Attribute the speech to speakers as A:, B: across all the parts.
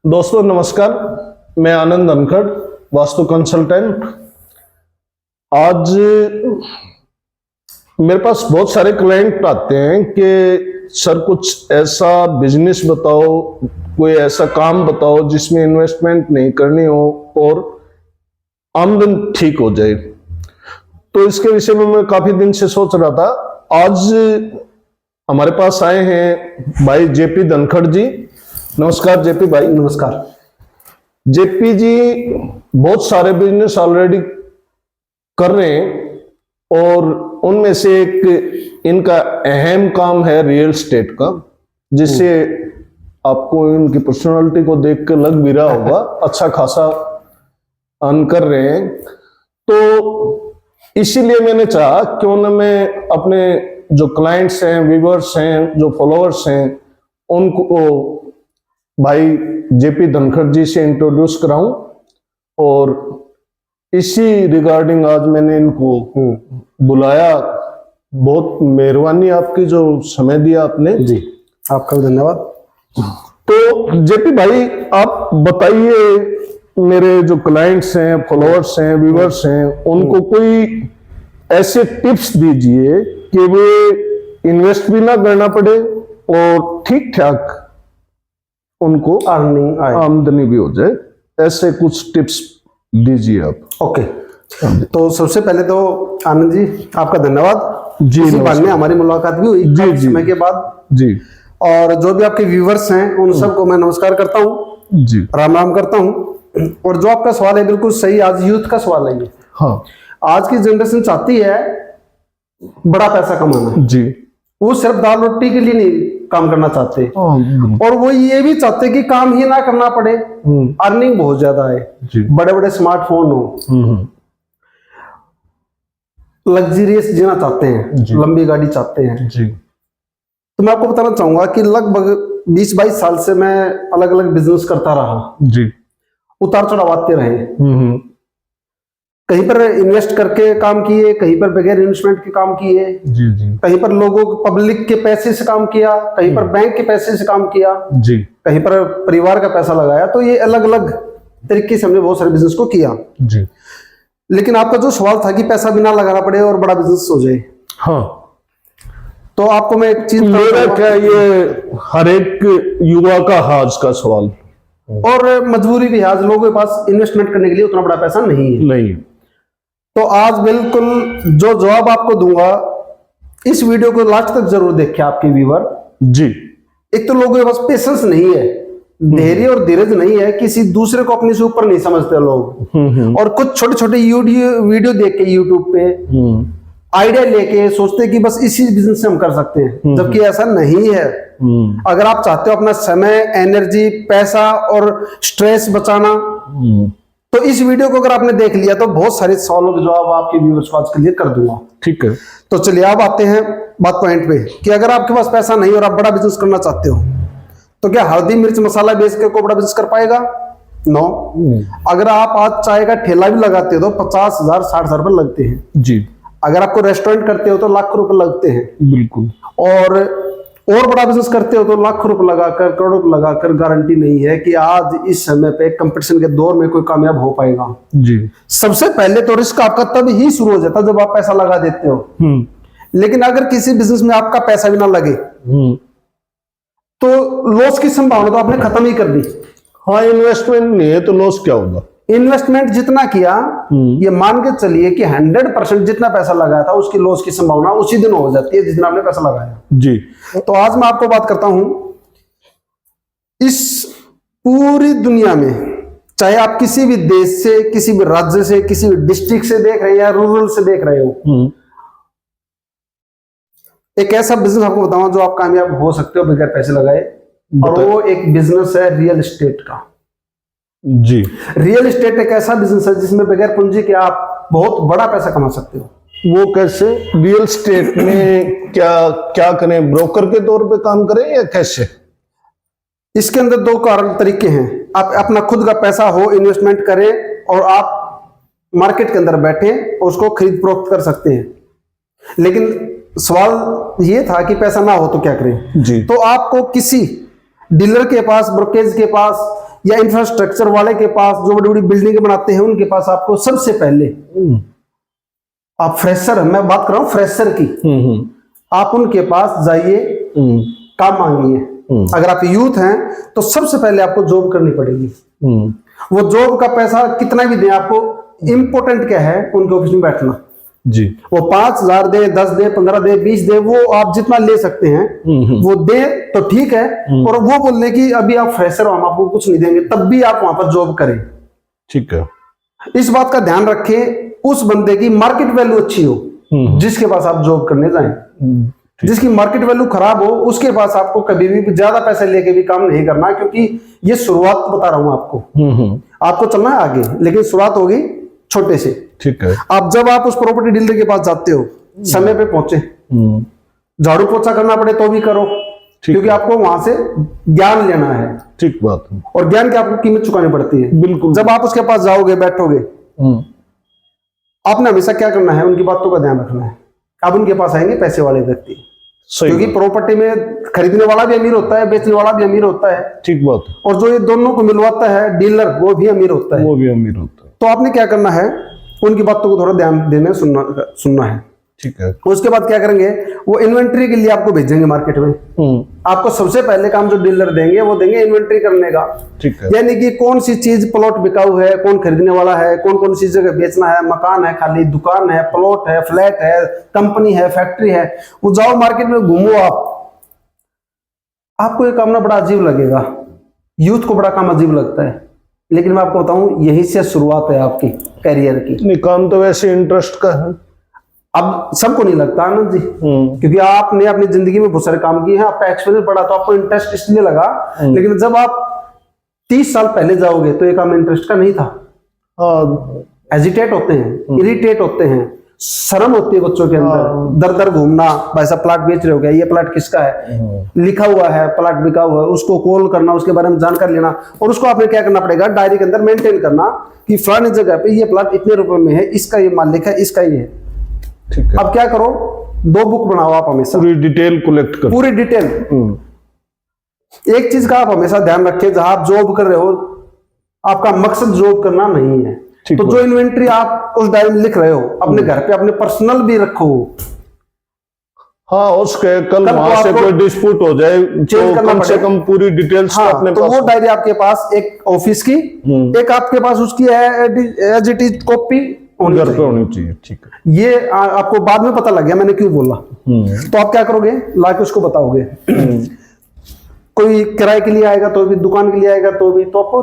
A: दोस्तों नमस्कार, मैं आनंद धनखड़, वास्तु कंसल्टेंट। आज मेरे पास बहुत सारे क्लाइंट आते हैं कि सर कुछ ऐसा बिजनेस बताओ, कोई ऐसा काम बताओ जिसमें इन्वेस्टमेंट नहीं करनी हो और आमदन ठीक हो जाए। तो इसके विषय में मैं काफी दिन से सोच रहा था। आज हमारे पास आए हैं भाई जेपी धनखड़ जी। नमस्कार जेपी भाई।
B: नमस्कार।
A: जेपी जी बहुत सारे बिजनेस ऑलरेडी कर रहे हैं और उनमें से एक इनका अहम काम है रियल एस्टेट का, जिससे आपको इनकी पर्सनालिटी को देख कर लग भी रहा होगा अच्छा खासा अर्न कर रहे हैं। तो इसीलिए मैंने चाहा क्यों ना मैं अपने जो क्लाइंट्स हैं, व्यूअर्स हैं, जो फॉलोअर्स हैं, उनको भाई जेपी धनखड़ जी से इंट्रोड्यूस कराऊं। और इसी रिगार्डिंग आज मैंने इनको बुलाया। बहुत मेहरबानी आपकी जो समय दिया आपने।
B: जी, आपका भी धन्यवाद।
A: तो जेपी भाई आप बताइए, मेरे जो क्लाइंट्स हैं, फॉलोअर्स हैं, व्यूअर्स हैं, उनको कोई ऐसे टिप्स दीजिए कि वे इन्वेस्ट भी ना करना पड़े और ठीक ठाक उनको
B: अर्निंग
A: आमदनी भी हो जाए। ऐसे कुछ टिप्स दीजिए आप।
B: ओके। तो सबसे पहले तो आनंद जी आपका धन्यवाद
A: जी।
B: इसी बहाने हमारी मुलाकात भी हुई
A: जी,
B: काफी
A: जी।
B: समय के बाद।
A: जी
B: और जो भी आपके व्यूवर्स हैं उन सबको मैं नमस्कार करता हूँ,
A: जी।
B: राम राम करता हूँ। और जो आपका सवाल है बिल्कुल सही, आज यूथ का सवाल है ये।
A: हाँ
B: आज की जनरेशन चाहती है बड़ा पैसा कमाना,
A: जी।
B: वो सिर्फ दाल रोटी के लिए नहीं काम करना चाहते,
A: हाँ,
B: और वो ये भी चाहते कि काम ही ना करना पड़े, अर्निंग बहुत ज्यादा है,
A: जी।
B: बड़े बड़े स्मार्टफोन हो, लग्जरियस जीना चाहते हैं, लंबी गाड़ी चाहते हैं
A: जी।
B: तो मैं आपको बताना चाहूंगा कि लगभग 20-22 साल से मैं अलग अलग बिजनेस करता रहा।
A: जी।
B: उतार चढ़ाव आते रहे। कहीं पर इन्वेस्ट करके काम किए, कहीं पर बगैर इन्वेस्टमेंट के काम किए,
A: जी जी।
B: कहीं पर लोगों पब्लिक के पैसे से काम किया, कहीं पर बैंक के पैसे से काम किया,
A: जी।
B: कहीं पर परिवार का पैसा लगाया। तो ये अलग अलग तरीके से हमने बहुत सारे बिजनेस को किया।
A: जी।
B: लेकिन आपका जो सवाल था कि पैसा भी ना लगाना पड़े और बड़ा बिजनेस हो जाए,
A: हाँ,
B: तो आपको मैं एक चीज
A: मेरा क्या, ये हर एक युवा का आज का सवाल
B: और मजबूरी भी है, आज लोगों के पास इन्वेस्टमेंट करने के लिए उतना बड़ा पैसा नहीं है।
A: नहीं।
B: तो आज बिल्कुल जो जवाब आपको दूंगा, इस वीडियो को लास्ट तक जरूर देखें आपके व्यूअर।
A: जी।
B: एक तो लोगों के पास पेशेंस नहीं है, धैर्य और धीरज नहीं है, किसी दूसरे को अपने से ऊपर नहीं समझते लोग, और कुछ छोटे छोटे वीडियो देख के यूट्यूब पे आइडिया लेके सोचते कि बस इसी बिजनेस से हम कर सकते हैं, जबकि ऐसा नहीं है। अगर आप चाहते हो अपना समय, एनर्जी, पैसा और स्ट्रेस बचाना, तो इस वीडियो को अगर आपने देख लिया तो बहुत सारे सवालों के जवाब आपके व्यूअर्स को आज क्लियर कर दूंगा।
A: ठीक है।
B: तो चलिए अब आते हैं बात पॉइंट पे कि अगर आपके पास पैसा नहीं और आप बड़ा बिजनेस करना चाहते हो, तो क्या हल्दी मिर्च मसाला बेच के कोई बड़ा बिजनेस कर पाएगा? नो। अगर आप आज चाय का ठेला भी लगाते हो तो 50,000 60,000 रुपए लगते हैं।
A: जी।
B: अगर आपको रेस्टोरेंट करते हो तो लाख रुपए लगते हैं।
A: बिल्कुल।
B: और बड़ा बिजनेस करते हो तो लाख रुपए लगाकर, करोड़ रुपए लगाकर गारंटी नहीं है कि आज इस समय पे कंपटीशन के दौर में कोई कामयाब हो पाएगा।
A: जी।
B: सबसे पहले तो रिस्क आपका तब ही शुरू हो जाता है जब आप पैसा लगा देते हो। लेकिन अगर किसी बिजनेस में आपका पैसा भी ना लगे तो लॉस की संभावना तो आपने खत्म ही कर दी।
A: हाँ, इन्वेस्टमेंट नहीं है तो लॉस क्या होगा?
B: इन्वेस्टमेंट जितना किया, ये मान के चलिए कि 100% जितना पैसा लगाया था उसकी लॉस की संभावना उसी दिन हो जाती है जितना आपने पैसा लगाया।
A: जी।
B: तो आज मैं आपको बात करता हूं, इस पूरी दुनिया में चाहे आप किसी भी देश से, किसी भी राज्य से, किसी भी डिस्ट्रिक्ट से देख रहे हैं या रूरल से देख रहे हो, एक ऐसा बिजनेस आपको बताऊं जो आप कामयाब हो सकते हो बगैर पैसे लगाए, और वो एक बिजनेस है रियल एस्टेट का।
A: जी।
B: रियल एस्टेट एक ऐसा बिजनेस है जिसमें बगैर पूंजी के आप बहुत बड़ा पैसा कमा सकते हो।
A: वो कैसे? रियल एस्टेट में क्या करें? ब्रोकर के तौर पे काम करें या कैसे?
B: इसके अंदर दो तरीके हैं। आप अपना खुद का पैसा हो, इन्वेस्टमेंट करें और आप मार्केट के अंदर बैठे और उसको खरीद फरोख्त कर सकते हैं। लेकिन सवाल ये था कि पैसा ना हो तो क्या करें।
A: जी।
B: तो आपको किसी डीलर के पास, ब्रोकरेज के पास या इंफ्रास्ट्रक्चर वाले के पास, जो बड़ी बड़ी बिल्डिंग बनाते हैं उनके पास, आपको सबसे पहले, आप फ्रेशर, मैं बात कर रहा हूँ फ्रेशर की, आप उनके पास जाइए, काम मांगिए। अगर आप यूथ हैं तो सबसे पहले आपको जॉब करनी पड़ेगी। वो जॉब का पैसा कितना भी दें आपको, इंपॉर्टेंट क्या है, उनके ऑफिस में बैठना
A: जी।
B: वो 5,000 दे, 10 दे, 15 दे, 20 दे, वो आप जितना ले सकते हैं वो दे तो ठीक है। और वो बोलने की अभी आप फ्रेशर हो, हम आपको कुछ नहीं देंगे, तब भी आप वहां पर जॉब करें।
A: ठीक है।
B: इस बात का ध्यान रखें, उस बंदे की मार्केट वैल्यू अच्छी हो जिसके पास आप जॉब करने जाएं। जिसकी मार्केट वैल्यू खराब हो उसके पास आपको कभी भी ज्यादा पैसे लेके भी काम नहीं करना, क्योंकि ये शुरुआत बता रहा हूं आपको। आपको चलना है आगे, लेकिन शुरुआत होगी छोटे से।
A: ठीक है।
B: आप जब आप उस प्रॉपर्टी डीलर के पास जाते हो, समय पे पहुंचे, झाड़ू पोछा करना पड़े तो भी करो, क्योंकि आपको वहां से ज्ञान लेना है।
A: ठीक बात है।
B: और ज्ञान की आपको कीमत चुकानी पड़ती है।
A: बिल्कुल।
B: जब आप उसके पास जाओगे, बैठोगे, आपने हमेशा क्या करना है, उनकी बातों का ध्यान रखना है। आप उनके पास आएंगे पैसे वाले व्यक्ति, क्योंकि प्रॉपर्टी में खरीदने वाला भी अमीर होता है, बेचने वाला भी अमीर होता है। ठीक बात है। और जो ये दोनों को मिलवाता है डीलर, वो भी अमीर होता है।
A: वो भी अमीर होता है।
B: तो आपने क्या करना है, उनकी बातों को थोड़ा ध्यान देने सुनना है।
A: ठीक है।
B: उसके बाद क्या करेंगे, वो इन्वेंट्री के लिए आपको भेजेंगे मार्केट में। आपको सबसे पहले काम जो डीलर देंगे वो देंगे इन्वेंट्री करने का।
A: ठीक है।
B: यानी कि कौन सी चीज प्लॉट बिकाऊ है, कौन खरीदने वाला है, कौन कौन सी जगह बेचना है, मकान है खाली, दुकान है, प्लॉट है, फ्लैट है, कंपनी है, फैक्ट्री है। वो जाओ मार्केट में घूमो आपको ये काम ना बड़ा अजीब लगेगा, यूथ को बड़ा काम अजीब लगता है, लेकिन मैं आपको बताऊं यही से शुरुआत है आपकी करियर की।
A: नहीं, काम तो वैसे इंटरेस्ट का है।
B: अब सबको नहीं लगता आनंद जी, क्योंकि आपने अपनी जिंदगी में बहुत सारे काम किए हैं, आपका एक्सपीरियंस बढ़ा तो आपको इंटरेस्ट इसलिए लगा। लेकिन जब आप 30 साल पहले जाओगे तो ये काम इंटरेस्ट का नहीं था। एजिटेट होते हैं, इरिटेट होते हैं, शर्म होती है बच्चों के अंदर, दर दर घूमना, भाई साहब प्लाट बेच रहे हो क्या, ये प्लाट किसका है, लिखा हुआ है, प्लाट बिका हुआ है, उसको कॉल करना, उसके बारे में जानकारी लेना, और उसको आपने क्या करना पड़ेगा, डायरी के अंदर मेंटेन करना कि फलानी जगह पे ये प्लाट इतने रुपए में है, इसका ये मालिक है, इसका ये है।
A: ठीक है।
B: अब क्या करो, 2 बुक बनाओ आप हमेशा,
A: पूरी डिटेल कलेक्ट करो,
B: पूरी डिटेल। एक चीज का आप हमेशा ध्यान रखें, जहां आप जॉब कर रहे हो आपका मकसद जॉब करना नहीं है, तो जो इन्वेंट्री आप उस डायरी में लिख रहे हो अपने घर पे अपने पर्सनल भी रखो।
A: हाँ, उसके कल वहां से कोई डिस्प्यूट हो जाए तो कम से कम पूरी डिटेल्स अपने
B: तो वो डायरी आपके पास एक ऑफिस की, एक आपके पास उसकी एज इट इज कॉपी
A: घर पे होनी चाहिए। ठीक है।
B: ये आपको बाद में पता लग गया मैंने क्यों बोला। तो आप क्या करोगे, लाके उसको बताओगे। कोई किराए के लिए आएगा तो भी, दुकान के लिए आएगा तो भी, तो आपको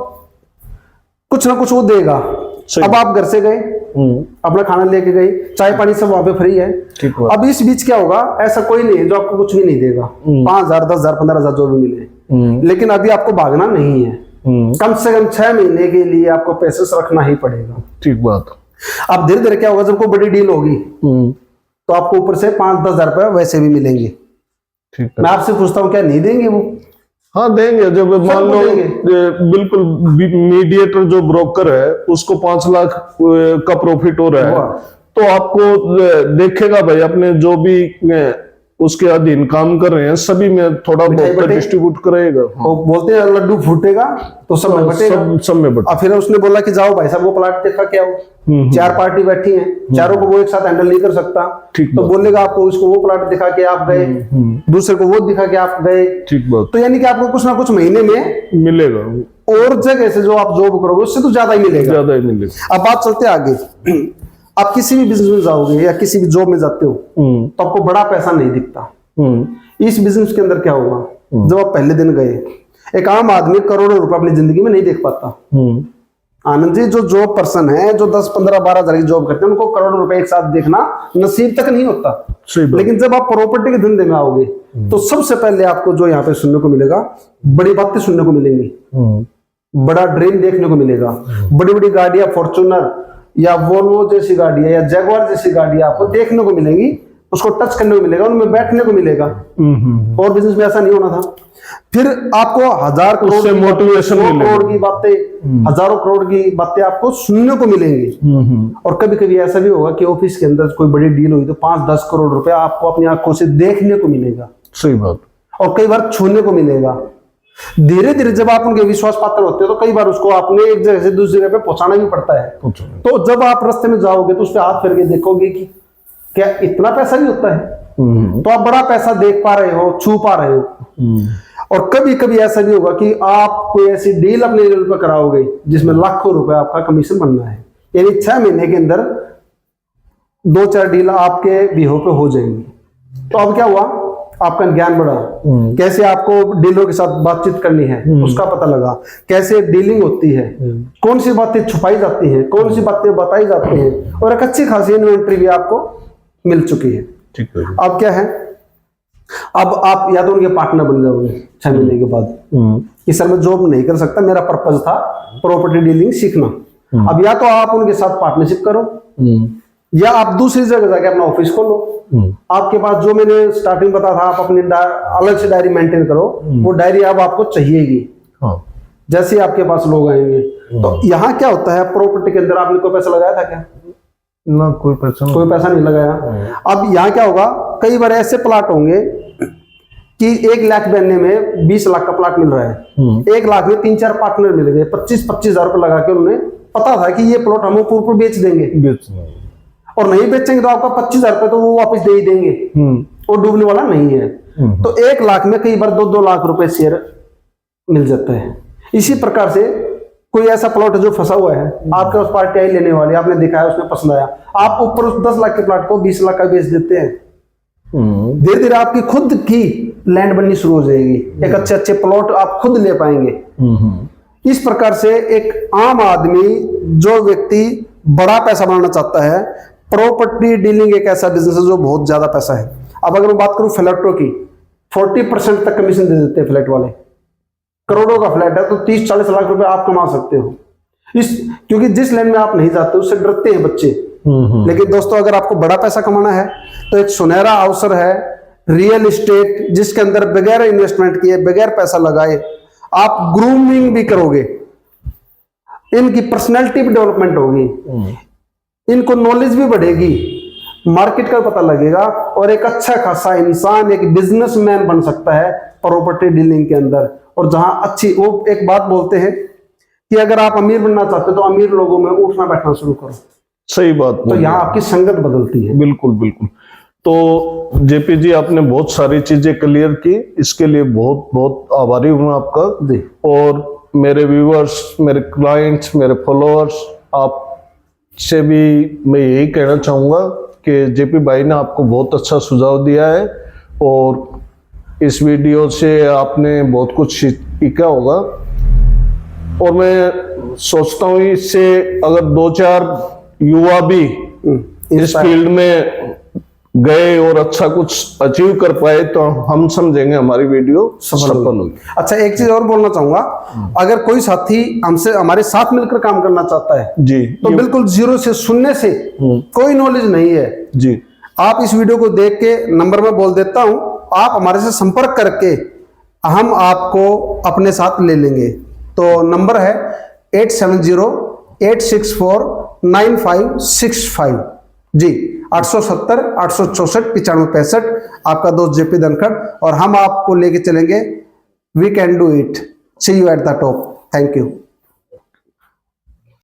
B: कुछ ना कुछ वो देगा। अब आप घर से गए, अपना खाना लेके गए, चाय पानी सब वहां पे फ्री है। अब इस बीच क्या होगा, ऐसा कोई नहीं है जो आपको कुछ भी नहीं देगा, 5,000, 10,000, 15,000 जो भी मिले, लेकिन अभी आपको भागना नहीं है। कम से कम 6 महीने के लिए आपको पैसे रखना ही पड़ेगा।
A: ठीक बात।
B: अब धीरे धीरे क्या होगा, जब कोई बड़ी डील होगी तो आपको ऊपर से 5-10 हजार रुपए वैसे भी मिलेंगे।
A: ठीक है।
B: मैं आपसे पूछता हूँ, क्या नहीं देंगे वो?
A: हाँ देंगे। जब मान लो बिल्कुल मीडिएटर जो ब्रोकर है उसको 5 लाख का प्रॉफिट हो रहा है, तो आपको देखेगा भाई अपने जो भी उसके अधीन काम कर रहे हैं सभी में थोड़ा बहुत डिस्ट्रीब्यूट करेगा।
B: वो बोलते हैं लड्डू फूटेगा तो सब में बटेगा, सब में बटेगा। फिर उसने बोला कि जाओ भाई साहब वो प्लाट देखा क्या हो, 4 पार्टी बैठी हैं, चारों को वो एक साथ हैंडल नहीं कर सकता, तो बोलेगा आपको इसको वो प्लाट दिखा के आप गए, दूसरे को वो दिखा के आप गए। ठीक बात। तो यानी कि आपको कुछ ना कुछ महीने में मिलेगा, और जगह से जो आप जॉब करोगे उससे तो ज्यादा ही मिलेगा। अब बात चलते आगे। आप किसी भी बिजनेस में जाओगे या किसी भी जॉब में जाते हो तो आपको बड़ा पैसा नहीं दिखता। इस बिजनेस के अंदर क्या होगा, जब आप पहले दिन गए, एक आम आदमी करोड़ों रुपए अपनी जिंदगी में नहीं देख पाता। आनंद जी, जो जॉब पर्सन है जो 10, 15, 12 हजार की जॉब करते हैं उनको करोड़ों रुपए एक साथ देखना नसीब तक नहीं होता। लेकिन जब आप प्रॉपर्टी के धंधे में आओगे तो सबसे पहले आपको जो यहाँ पे सुनने को मिलेगा, बड़ी बातें सुनने को मिलेंगी, बड़ा ड्रीम देखने को मिलेगा, बड़ी बड़ी गाड़ियां, फॉर्च्यूनर या वोल्वो जैसी गाड़ियां या जैगवार जैसी गाड़ियां आपको देखने को मिलेंगी, उसको टच करने को मिलेगा, उनमें बैठने को मिलेगा। और बिजनेस में ऐसा नहीं होना था। फिर आपको 1000 करोड़ से मोटिवेशन, करोड़ की बातें, हजारों करोड़ की बातें आपको सुनने को मिलेंगी। और कभी कभी ऐसा भी होगा कि ऑफिस के अंदर कोई बड़ी डील हुई तो 5-10 करोड़ रुपया आपको अपनी आंखों से देखने को मिलेगा। सही बात। और कई बार छूने को मिलेगा। धीरे धीरे जब आप उनके विश्वास पात्र होते हो तो कई बार उसको आपने एक जगह से दूसरी जगह पे पहुंचाना भी पड़ता है। तो जब आप रास्ते में जाओगे तो उस पर हाथ फेर के देखोगे कि क्या इतना पैसा भी होता है, तो आप बड़ा पैसा देख पा रहे हो, छू पा रहे हो। और कभी कभी ऐसा भी होगा कि आप कोई ऐसी डील अपने लेवल पर कराओगे जिसमें लाखों रुपए आपका कमीशन बनना है, यानी 6 महीने के अंदर 2-4 डील आपके बिहो पे हो जाएंगी। तो अब क्या हुआ, आपका ज्ञान बढ़ा, कैसे आपको डीलरों के साथ बातचीत करनी है उसका पता लगा, कैसे डीलिंग होती है, कौन सी बातें छुपाई जाती हैं, कौन सी बातें बताई जाती हैं, और एक अच्छी खासी इन्वेंट्री भी आपको मिल चुकी है।
A: ठीक है।
B: अब क्या है, अब आप या तो उनके पार्टनर बन जाओगे 6 महीने के बाद कि सर मैं जॉब नहीं कर सकता, मेरा पर्पज था प्रॉपर्टी डीलिंग सीखना। अब या तो आप उनके साथ पार्टनरशिप करो या आप दूसरी जगह जाके अपना ऑफिस खोलो। आपके पास जो मैंने स्टार्टिंग बताया था, आप अपनी अलग से डायरी मेंटेन करो, वो डायरी अब आपको चाहिएगी। जैसे आपके पास लोग आएंगे। तो यहाँ क्या होता है, प्रॉपर्टी के अंदर आपने कोई पैसा लगाया था क्या?
A: ना, कोई पैसा
B: नहीं लगाया। अब यहाँ क्या होगा, कई बार ऐसे प्लाट होंगे कि 1 लाख बनने में 20 लाख का प्लाट मिल रहा है। 1 लाख में 3-4 पार्टनर मिल गए, 25-25 हजार रुपये लगा के उन्होंने, पता था कि ये प्लॉट हम ऊपर बेच देंगे, और नहीं बेचेंगे तो आपका 25 हजार रुपये तो वो वापस दे ही देंगे, वो डूबने वाला नहीं है। तो 1 लाख में कई बार 2-2 लाख रुपए शेयर मिल जाता है। इसी प्रकार से कोई ऐसा प्लॉट जो फंसा हुआ है, आपके उस पार्टी आई लेने वाली, आपने दिखाया, उसमें पसंद आया, आप ऊपर उस 10 लाख के प्लॉट को 20 लाख का बेच देते हैं। धीरे धीरे आपकी खुद की लैंड बननी शुरू हो जाएगी, एक अच्छे प्लॉट आप खुद ले पाएंगे। इस प्रकार से एक आम आदमी, जो व्यक्ति बड़ा पैसा बनाना चाहता है, प्रॉपर्टी डीलिंग एक ऐसा बिजनेस है जो बहुत ज्यादा पैसा है। अब अगर मैं बात करूं फ्लैटों की, 40% तक कमीशन दे देते हैं फ्लैट वाले। करोड़ों का फ्लैट है तो 30-40 लाख रुपए आप कमा सकते हो, क्योंकि जिस लैंड में आप नहीं जाते उससे डरते हैं बच्चे। लेकिन दोस्तों, अगर आपको बड़ा पैसा कमाना है तो एक सुनहरा अवसर है रियल एस्टेट, जिसके अंदर बगैर इन्वेस्टमेंट किए, बगैर पैसा लगाए आप ग्रूमिंग भी करोगे, इनकी पर्सनैलिटी भी डेवलपमेंट होगी, इनको नॉलेज भी बढ़ेगी, मार्केट का पता लगेगा, और एक अच्छा खासा इंसान, एक बिजनेसमैन बन सकता है प्रॉपर्टी डीलिंग के अंदर। और जहां अच्छी, वो एक बात बोलते हैं कि अगर आप अमीर बनना चाहते हो तो अमीर लोगों में उठना बैठना शुरू करो।
A: सही बात।
B: तो यहाँ आपकी संगत बदलती है।
A: बिल्कुल बिल्कुल। तो जेपी जी, आपने बहुत सारी चीजें क्लियर की, इसके लिए बहुत बहुत आभारी हूँ आपका जी। और मेरे व्यूअर्स, मेरे क्लाइंट्स, मेरे फॉलोअर्स, आपसे भी मैं यही कहना चाहूँगा कि जेपी भाई ने आपको बहुत अच्छा सुझाव दिया है, और इस वीडियो से आपने बहुत कुछ सीखा होगा। और मैं सोचता हूँ इससे अगर 2-4 युवा भी इस फील्ड में गए और अच्छा कुछ अचीव कर पाए तो हम समझेंगे हमारी वीडियो सफल होगी।
B: अच्छा, एक चीज और बोलना चाहूंगा, अगर कोई साथी हमसे, हमारे साथ मिलकर काम करना चाहता है
A: जी,
B: तो बिल्कुल जीरो से, शून्य से, कोई नॉलेज नहीं है
A: जी, आप
B: इस वीडियो को देख के, नंबर में बोल देता हूं, आप हमारे से संपर्क करके हम आपको अपने साथ ले लेंगे। तो नंबर है 8708649565 जी, 870-864-9565। आपका दोस्त जेपी धनखड़, और हम आपको लेके चलेंगे we can do it, see you at the top. Thank you.